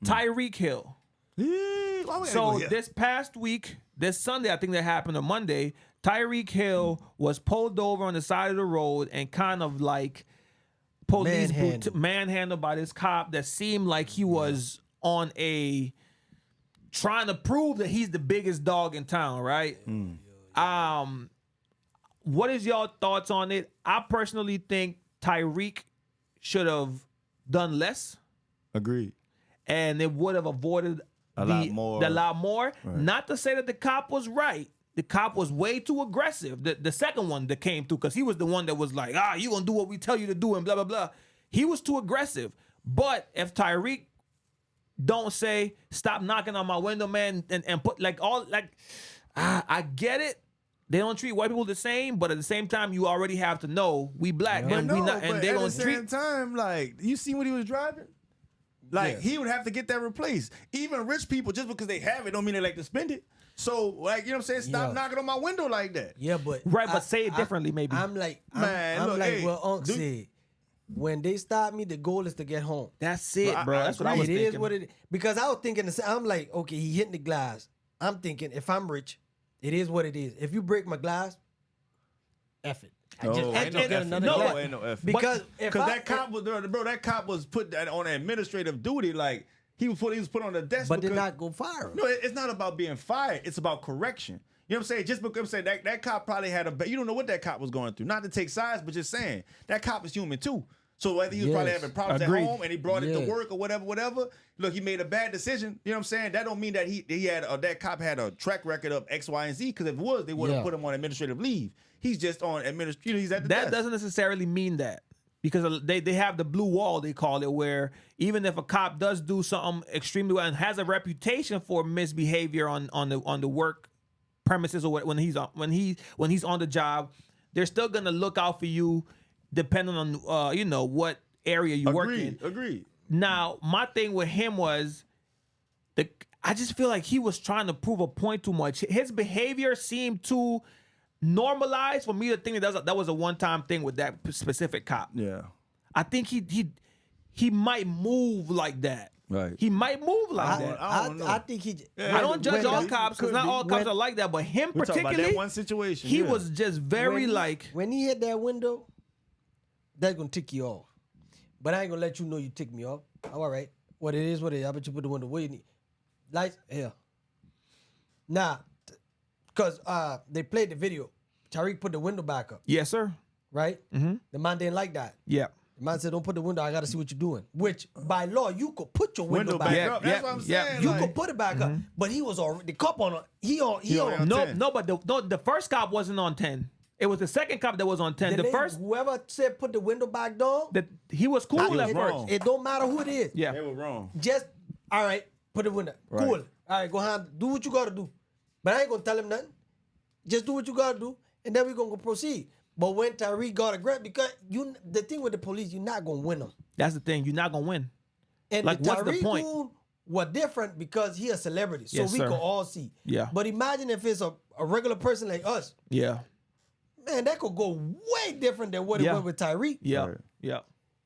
Tyreek Hill. So this past week, this Sunday, I think that happened on Monday, Tyreek Hill was pulled over on the side of the road and kind of like manhandled by this cop that seemed like he was on a trying to prove that he's the biggest dog in town, right? What is y'all thoughts on it? I personally think Tyreek should have done less. Agreed. And it would have avoided a lot more. Right. Not to say that the cop was right. The cop was way too aggressive. The second one that came through, because he was the one that was like, you gonna do what we tell you to do and blah, blah, blah. He was too aggressive. But if Tyreek don't say, stop knocking on my window, man, and put I get it. They don't treat white people the same, but at the same time, you already have to know we black and we not, and they gonna treat. At the same time, like, you see what he was driving? Like, he would have to get that replaced. Even rich people, just because they have it, don't mean they like to spend it. So, like, you know what I'm saying? Stop knocking on my window like that. Yeah, but but say it differently, maybe. I'm like, Unc said, when they stop me, the goal is to get home. That's it, bro. That's what I was thinking. It is what it is. Because I was thinking, I'm like, okay, he hitting the glass. I'm thinking, if I'm rich, it is what it is. If you break my glass, F it. Ain't no F. Because that cop was put on administrative duty. Like, he was put on the desk. But did not go fire him. No, it's not about being fired. It's about correction. You know what I'm saying? Just because I'm saying that cop probably had you don't know what that cop was going through. Not to take sides, but just saying that cop is human too. So whether he was probably having problems at home and he brought it to work or whatever. Look, he made a bad decision. You know what I'm saying? That don't mean that he had that cop had a track record of X, Y, and Z. Because if it was, they would have put him on administrative leave. He's just on administrative. He's at the desk. That doesn't necessarily mean that, because they have the blue wall, they call it, where even if a cop does do something extremely well and has a reputation for misbehavior on the work premises or when he's on the job, they're still gonna look out for you depending on what area you work in. Agreed. Now, my thing with him was I just feel like he was trying to prove a point too much. His behavior seemed too normalized for me to think that was a one-time thing with that specific cop. Yeah. I think he might move like that. Right. He might move like that. I don't know. I think I don't judge all cops, because not all cops are like that, but him particularly, about that one situation, he was just very when he hit that window, that's gonna tick you off. But I ain't gonna let you know you tick me off. All right. What it is, what it is. I bet you put the window where you need. Lights, here. Nah, because they played the video. Tyreek put the window back up. Yes, sir. Right? Mm-hmm. The man didn't like that. Yeah. The man said, don't put the window, I got to see what you're doing. Which, by law, you could put your window back up. That's what I'm saying. You could put it back up. But he was already, the cop on, he on. But the first cop wasn't on 10. It was the second cop that was on 10. Whoever said put the window back down, he was cool at first. It don't matter who it is. Yeah. They were wrong. Just, all right, put the window. Right. Cool. All right, go ahead, do what you got to do. But I ain't going to tell him nothing. Just do what you got to do, and then we're going to proceed. But when Tyreek got aggressive, because the thing with the police, you're not going to win them. That's the thing. You're not going to win. And like, what's the point? Was different because he a celebrity, so we could all see. Yeah. But imagine if it's a regular person like us. Yeah. Man, that could go way different than what it went with Tyreek. Yeah. Right. Yeah.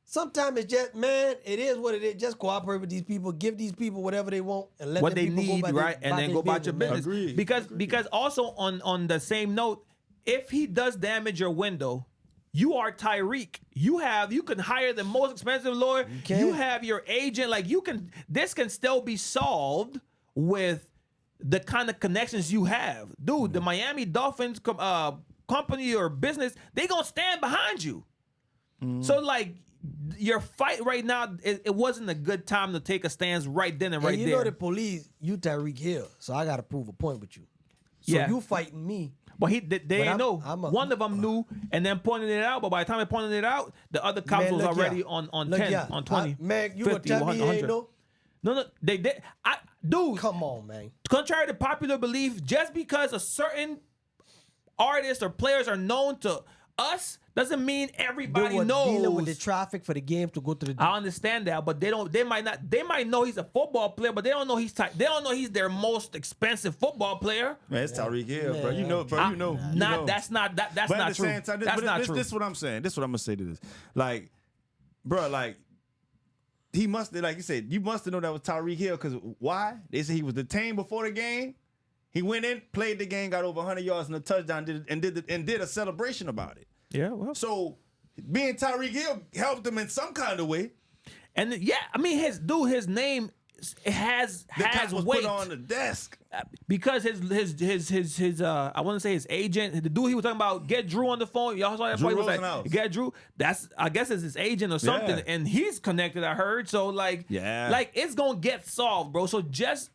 Sometimes it's just, man, it is what it is. Just cooperate with these people, give these people whatever they want, and let what them they people need, go right? And then go about your business. Agreed. Because also on the same note, if he does damage your window, you are Tyreek. You can hire the most expensive lawyer. You have your agent. Like, this can still be solved with the kind of connections you have. Dude, the Miami Dolphins company or business, they gonna stand behind you. So, like, your fight right now, it wasn't a good time to take a stance right then and right there. You know the police, you Tyreek Hill, so I got to prove a point with you. So you fighting me. But they didn't know. One of them knew and then pointed it out. But by the time they pointed it out, the other cops was already on 10, on 20. Man, you gonna tell me he ain't know? No, they did. Dude. Come on, man. Contrary to popular belief, just because a certain artists or players are known to us doesn't mean everybody knows. Dealing with the traffic for the game to go to the. I understand that, but they might know he's a football player, but they don't know he's their most expensive football player. Man, it's Tyreek Hill, bro. You know. That's not true. That's not true. This is what I'm saying. This is what I'm gonna say to this. Like, bro, like, he must have, like you said, you must have known that was Tyreek Hill, because why? They said he was detained before the game. He went in, played the game, got over 100 yards and a touchdown, did a celebration about it. Yeah, well. So being Tyreek Hill helped him in some kind of way. And yeah, I mean, his name has was weight put on the desk because his I want to say his agent, the dude he was talking about, get Drew on the phone. Y'all saw that Drew part? He was like, Rosenhaus. get Drew. That's, I guess it's his agent or something, Yeah. and he's connected. I heard. So like it's gonna get solved, bro. So just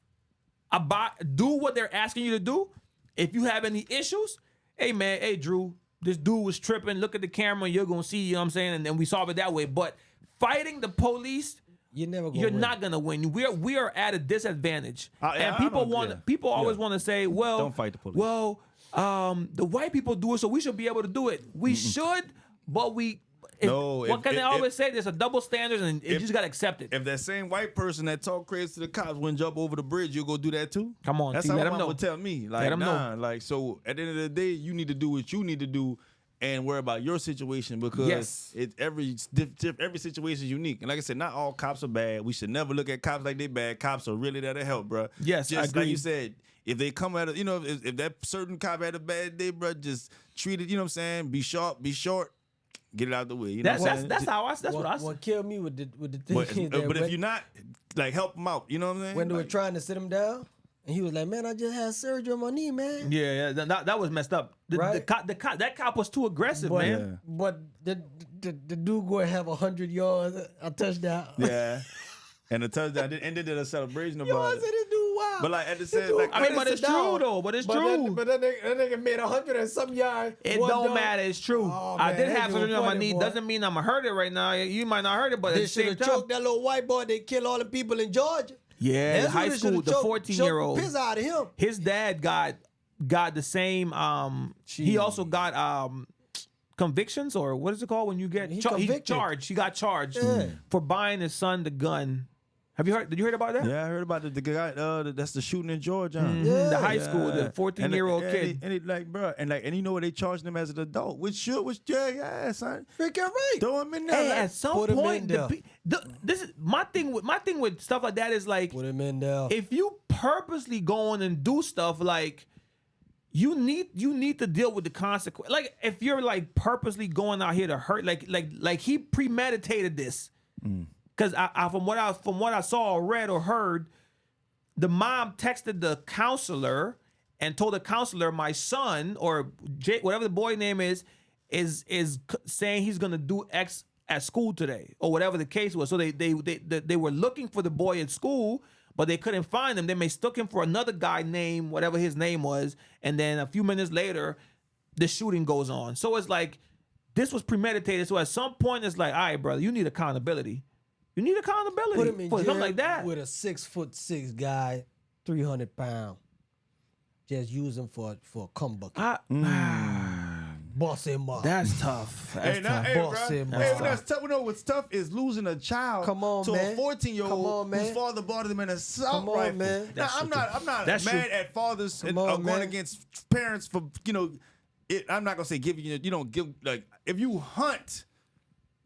do what they're asking you to do. If you have any issues, hey man, hey Drew, this dude was tripping. Look at the camera, and you're gonna see. You know what I'm saying? And then we solve it that way. But fighting the police, you're not gonna win. We are at a disadvantage, and people always want to say, well, don't fight the police. Well, the white people do it, so we should be able to do it. We should, but what can they always say? There's a double standard, and you just gotta accept it. If that same white person that talk crazy to the cops wouldn't jump over the bridge, you'll go do that too? Come on, that's let how them my know. mom would tell me. Like, Let them nah, know. like, so at the end of the day, you need to do what you need to do and worry about your situation, because every situation is unique. And like I said, not all cops are bad. We should never look at cops like they bad. Cops are really there to help, bro. Yes, just I agree. like you said, if they come at it, you know, if that certain cop had a bad day, bro, just treat it. You know what I'm saying? Be sharp, be short. Get it out the way. You know what I'm saying? That's what I said. What killed me with the thing is that but if you're not, like, help them out. You know what I'm saying? when they were Like, trying to sit him down, and he was like, "Man, I just had surgery on my knee, man." Yeah, that was messed up. Right? That cop was too aggressive, But, man. but the dude go and have 100 yards, a touchdown. yeah. And the touchdown, and they did a celebration Yo, I about said it. this dude wild. But like at the This same, dude like, I mean, but sit it's true down. though. But it's But true. that nigga made 100 and some yards. It one don't dunk. matter. It's true. Oh, I man, did that have dude surgery on my funny, knee. boy. Doesn't mean I'm gonna hurt it right now. You might not hurt it, but They at the should same have time, choked that little white boy. They kill all the people in Georgia. yeah, That's high who they school, shoulda the choked 14-year-old. Piss out of him. His dad got the same. He also got convictions, or what is it called when you get He he charged? He got charged for buying his son the gun. Have you heard? Did you hear about that? yeah, I heard about the guy. That's the shooting in Georgia. Huh? The high school, the 14-year-old kid. And he like, bro, and you know what, they charged him as an adult, which yeah, son. Freaking right. Throw him in there. Hey, like, at some put him in point, there. this is my thing with stuff like that is like, Put him in there. if you purposely go on and do stuff, like you need to deal with the consequence. Like if you're like purposely going out here to hurt, like he premeditated this. Because from what I saw or read or heard, the mom texted the counselor and told the counselor, my son, or whatever the boy name is saying he's gonna do X at school today, or whatever the case was. So they were looking for the boy at school, but they couldn't find him. They mistook him for another guy named whatever his name was, and then a few minutes later, the shooting goes on. So it's like this was premeditated. So at some point, it's like, all right, brother, you need accountability. You need accountability Put him in for jail something like that. with a 6'6" guy, 300 pounds. Just use him for a come bucket. Boss him up. That's tough. Hey, That's tough. bro. Boss him Hey, up. that's tough. You know what's tough is losing a child Come on, to man. a 14-year-old Come on, man. whose father bought him an assault Come on, rifle. man. Now, That's I'm not That's mad true. at fathers Come going on, man. against parents for, you know, I'm not gonna say you don't give, like, if you hunt,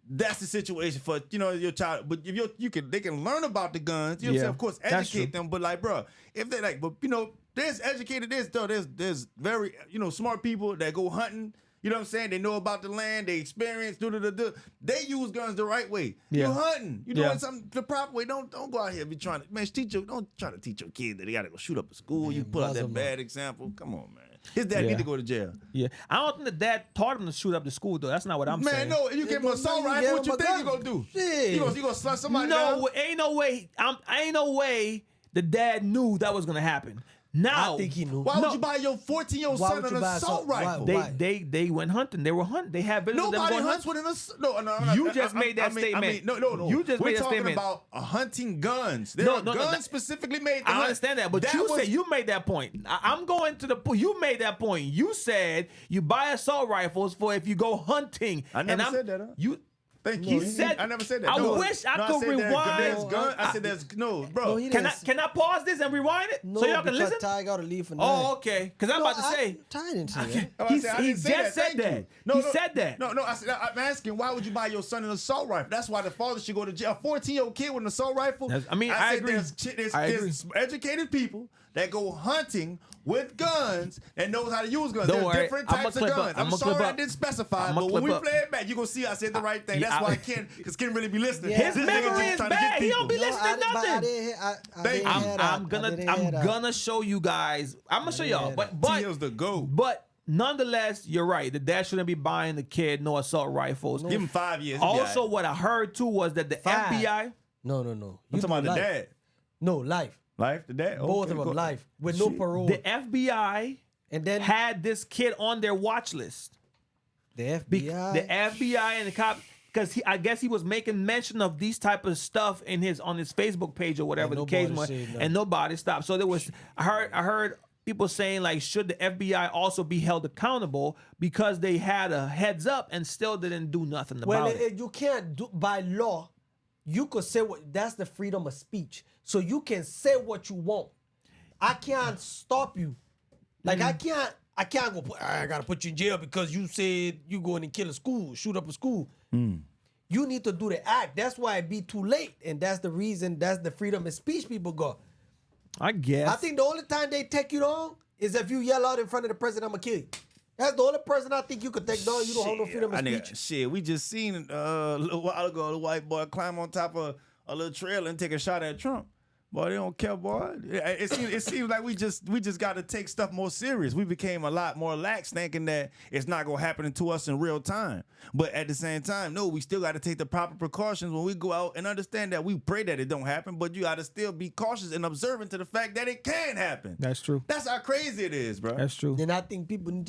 that's the situation for, you know, your child. But if they can learn about the guns. You know what I'm saying? Of course, that's educate true. them. But like, bro, if they like, but you know, there's very, you know, smart people that go hunting. You know what I'm saying? They know about the land. They experience. They use guns the right way. Yeah. You hunting. You doing something the proper way. Don't go out here and be trying to, man. Don't try to teach your kid that they gotta go shoot up a school. Man, you put out buzz that 'em bad example. Come on, man. His dad Yeah. need to go to jail. Yeah, I don't think the dad taught him to shoot up the school though. That's not what I'm Man, saying. no, you give him an assault rifle, what you think you gonna do? Shit. You gonna slug somebody No, down? ain't no way. Ain't no way the dad knew that was gonna happen. Now I think he knew. Why would you buy your 14-year-old Why son would an you buy assault rifle? why? they went hunting. They were hunting. They had business. Nobody them going hunts hunting. with an assault. No. You just made that I mean, statement. No. You just We're made a talking statement. about hunting guns. There No, are no, guns specifically made to I hunt. understand that, but you said you made that point. I'm going to the point. You made that point. You said you buy assault rifles for if you go hunting. I never said that, huh? Thank No, you. He said, I never said that. I No. wish I No, could said rewind. There's gun. I said there's no, bro. No, he Can didn't. I pause this and rewind it No, so y'all can because listen? Ty got to leave for Oh, okay. Because I'm about to say. Ty didn't say that. He I didn't say just said Thank that. you. No, He no, said that. No, I said, I'm asking, why would you buy your son an assault rifle? That's why the father should go to jail. A 14-year-old kid with an assault rifle. I said agree. There's educated people that go hunting with guns and knows how to use guns. Don't There's worry. different I'ma types of clip up. guns. I'm I'ma sorry clip I up. didn't specify, I'ma but when clip we up. play it back, you gonna see I said the right thing. That's why because Ken really be listening. His This nigga memory just is trying to get bad. He don't be people. listening to nothing. Thank you. I'm gonna show you guys. I'm gonna show y'all. But T.O.'s the GOAT. but nonetheless, you're right. The dad shouldn't be buying the kid no assault rifles. Give him 5 years. He'll be Also, all right. what I heard too was that the FBI. No. I'm talking about the life. dad. No, life. Life, the dad? Both Okay, of them, cool. life. With no Shit. parole. The FBI and then had this kid on their watch list. the The FBI. FBI and the cop, because I guess he was making mention of these type of stuff on his Facebook page or whatever And the case nobody was, said nothing. and nobody stopped. So there was I heard people saying like, should the FBI also be held accountable because they had a heads up and still didn't do nothing Well, about it? you can't do by law. You could say what that's the freedom of speech. So you can say what you want. I can't stop you. Like I can't go. I gotta put you in jail because you said you going and kill a school, shoot up a school. You need to do the act. That's why it be too late, and that's the reason. That's the freedom of speech people got. I guess. I think the only time they take you down is if you yell out in front of the president, "I'm gonna kill you." That's the only person I think you could take down. You don't hold no freedom of speech. Shit, we just seen a little while ago the white boy climb on top of a little trailer and take a shot at Trump. Boy, they don't care, boy. It seems like we just got to take stuff more serious. We became a lot more lax, thinking that it's not gonna happen to us in real time. But at the same time, no, we still got to take the proper precautions when we go out and understand that we pray that it don't happen. But you got to still be cautious and observant to the fact that it can happen. That's true. That's how crazy it is, bro. That's true. Then I think people need